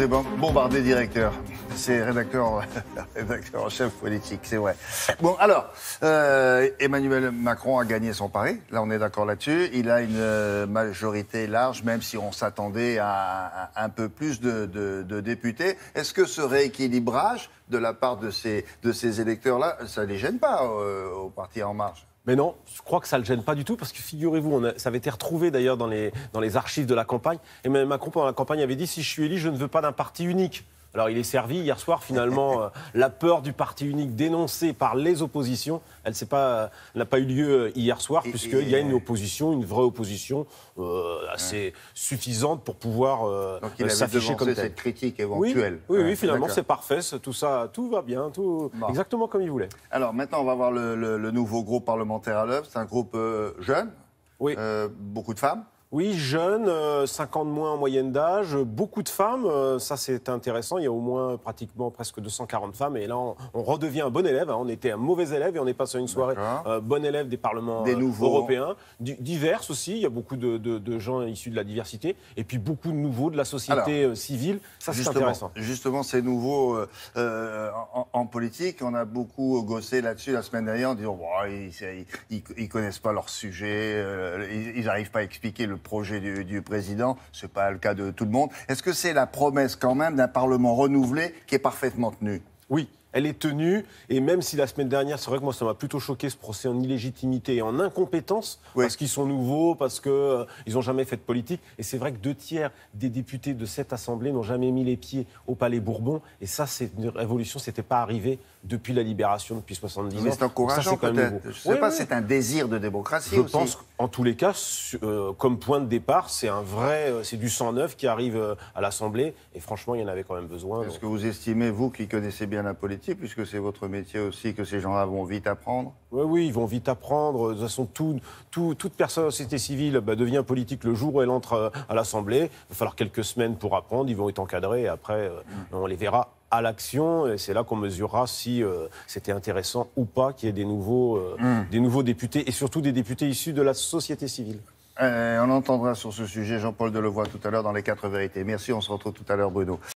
vous ai bombardé, directeur. C'est rédacteur en chef politique, c'est vrai. Bon, alors, Emmanuel Macron a gagné son pari. Là, on est d'accord là-dessus. Il a une majorité large, même si on s'attendait à un peu plus de députés. Est-ce que ce rééquilibrage de la part de ces électeurs-là, ça ne les gêne pas au parti En Marche ? Mais non, je crois que ça ne le gêne pas du tout, parce que figurez-vous, ça avait été retrouvé d'ailleurs dans les archives de la campagne. Emmanuel Macron, pendant la campagne, avait dit « Si je suis élu, je ne veux pas d'un parti unique ». Alors il est servi hier soir, finalement, la peur du parti unique dénoncée par les oppositions, elle n'a pas eu lieu hier soir, puisqu'il y a une opposition, une vraie opposition assez suffisante pour pouvoir s'afficher comme tel. Cette critique éventuelle. Oui, finalement c'est parfait, tout ça, tout va bien, exactement comme il voulait. Alors maintenant on va voir le nouveau groupe parlementaire à l'œuvre, c'est un groupe jeune, beaucoup de femmes. Oui, jeunes, 50 moins en moyenne d'âge, beaucoup de femmes, ça c'est intéressant, il y a au moins presque 240 femmes, et là on redevient un bon élève, on était un mauvais élève et on est passé à une soirée bon élève des parlements européens, divers aussi, il y a beaucoup de gens issus de la diversité, et puis beaucoup de nouveaux de la société civile, ça c'est intéressant. Justement, ces nouveaux en politique, on a beaucoup gossé là-dessus la semaine dernière en disant ils connaissent pas leur sujet, ils n'arrivent pas à expliquer le projet du président, ce n'est pas le cas de tout le monde. Est-ce que c'est la promesse quand même d'un Parlement renouvelé qui est parfaitement tenue ? Oui. Elle est tenue, et même si la semaine dernière, c'est vrai que moi ça m'a plutôt choqué ce procès en illégitimité et en incompétence, parce qu'ils sont nouveaux, parce qu'ils n'ont jamais fait de politique. Et c'est vrai que 2/3 des députés de cette Assemblée n'ont jamais mis les pieds au Palais Bourbon. Et ça, c'est une révolution, ce n'était pas arrivé depuis la libération, depuis 70 ans. Mais c'est encourageant peut-être. Je ne sais pas, c'est un désir de démocratie aussi. Je pense qu'en tous les cas, comme point de départ, c'est du sang neuf qui arrive à l'Assemblée. Et franchement, il y en avait quand même besoin. Est-ce que vous estimez, vous qui connaissez bien la politique, puisque c'est votre métier aussi, que ces gens-là vont vite apprendre ? Oui, ils vont vite apprendre. De toute façon, toute personne de la société civile devient politique le jour où elle entre à l'Assemblée. Il va falloir quelques semaines pour apprendre. Ils vont être encadrés et après, on les verra à l'action. Et c'est là qu'on mesurera si c'était intéressant ou pas qu'il y ait des nouveaux députés, et surtout des députés issus de la société civile. On entendra sur ce sujet Jean-Paul Delevoye tout à l'heure dans les 4 vérités. Merci, on se retrouve tout à l'heure, Bruno.